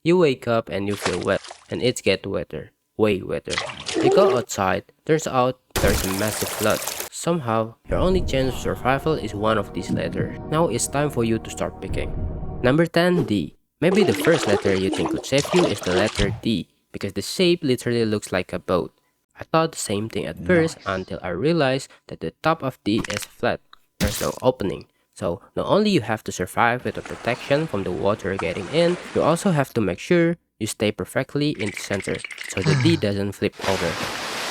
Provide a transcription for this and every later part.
You wake up and you feel wet, and it gets wetter, way wetter. You go outside, turns out there's a massive flood. Somehow, your only chance of survival is one of these letters. Now it's time for you to start picking. Number 10, D. Maybe the first letter you think could save you is the letter D, because the shape literally looks like a boat. I thought the same thing at first until I realized that the top of D is flat. There's no opening. So not only you have to survive with the protection from the water getting in, you also have to make sure you stay perfectly in the center so the D doesn't flip over.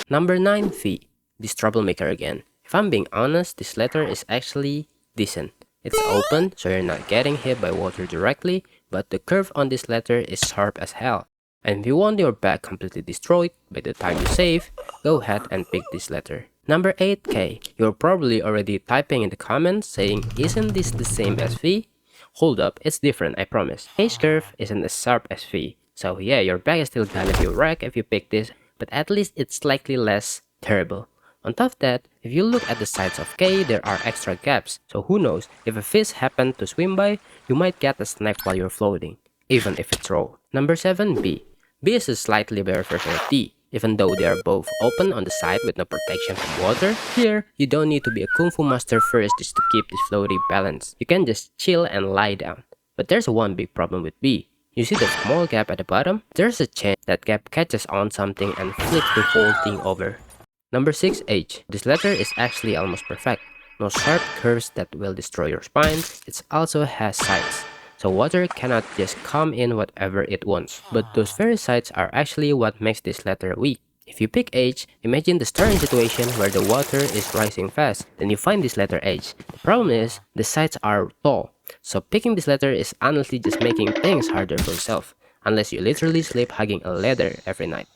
Number 9, V. This troublemaker again. If I'm being honest, this letter is actually decent. It's open, so you're not getting hit by water directly, but the curve on this letter is sharp as hell. And if you want your bag completely destroyed by the time you save, go ahead and pick this letter. Number 8, K. You're probably already typing in the comments saying, isn't this the same as V? Hold up, it's different, I promise. K's curve isn't as sharp as V. So yeah, your bag is still gonna be wrecked if you pick this, but at least it's slightly less terrible. On top of that, if you look at the sides of K, there are extra gaps. So who knows, if a fish happened to swim by, you might get a snack while you're floating, even if it's raw. Number 7, B. B is a slightly better version of D. Even though they are both open on the side with no protection from water, here, you don't need to be a Kung Fu master first just to keep this floaty balance. You can just chill and lie down. But there's one big problem with B. You see the small gap at the bottom? There's a chance that gap catches on something and flips the whole thing over. Number 6, H. This letter is actually almost perfect. No sharp curves that will destroy your spine, it also has sides. So water cannot just come in whatever it wants. But those very sides are actually what makes this letter weak. If you pick H, imagine the starting situation where the water is rising fast. Then you find this letter H. The problem is, the sides are tall. So picking this letter is honestly just making things harder for yourself. Unless you literally sleep hugging a ladder every night.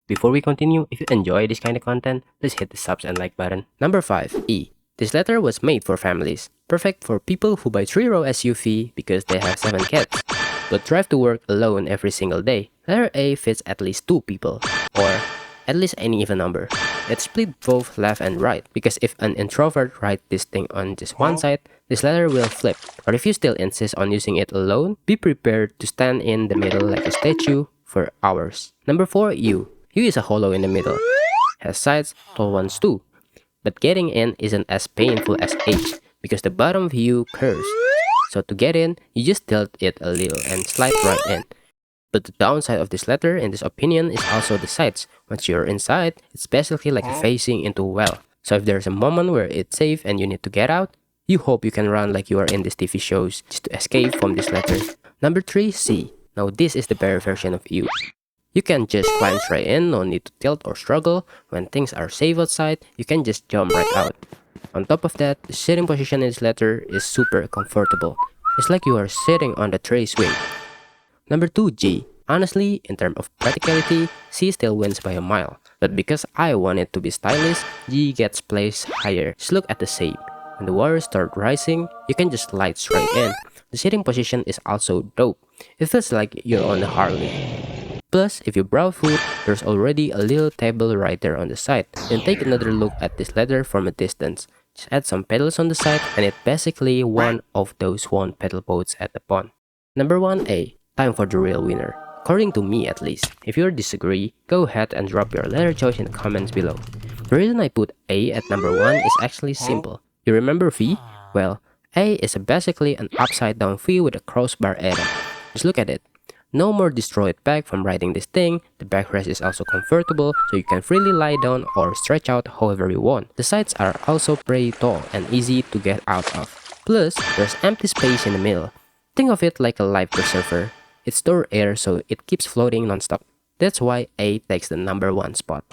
Before we continue, if you enjoy this kind of content, please hit the subs and like button. Number 5, E. This letter was made for families. Perfect for people who buy 3-row SUV because they have 7 kids, but drive to work alone every single day. Letter A fits at least 2 people, or at least any even number. It's split both left and right, because if an introvert writes this thing on just one side, this letter will flip. Or if you still insist on using it alone, be prepared to stand in the middle like a statue for hours. Number 4, U. U is a hollow in the middle. Has sides, tall ones too. But getting in isn't as painful as H, because the bottom of U curves. So to get in, you just tilt it a little and slide right in. But the downside of this letter, in this opinion, is also the sides. Once you're inside, it's basically like facing into a well. So if there's a moment where it's safe and you need to get out, you hope you can run like you are in these TV shows just to escape from this letter. Number 3, C. Now this is the better version of U. You can just climb straight in, no need to tilt or struggle. When things are safe outside, you can just jump right out. On top of that, the sitting position in this letter is super comfortable. It's like you are sitting on the tray swing. Number 2, G. Honestly, in terms of practicality, C still wins by a mile. But because I want it to be stylish, G gets placed higher. Just look at the shape. When the water starts rising, you can just slide straight in. The sitting position is also dope. It feels like you're on a Harley. Plus, if you browse food, there's already a little table right there on the side. Then take another look at this letter from a distance. Just add some pedals on the side and it's basically one of those one pedal boats at the pond. Number 1A. Time for the real winner. According to me at least. If you disagree, go ahead and drop your letter choice in the comments below. The reason I put A at number 1 is actually simple. You remember V? Well, A is basically an upside down V with a crossbar era. Just look at it. No more destroyed back from riding this thing, the backrest is also comfortable so you can freely lie down or stretch out however you want. The sides are also pretty tall and easy to get out of. Plus, there's empty space in the middle. Think of it like a life preserver. It stores air so it keeps floating non-stop. That's why A takes the number 1 spot.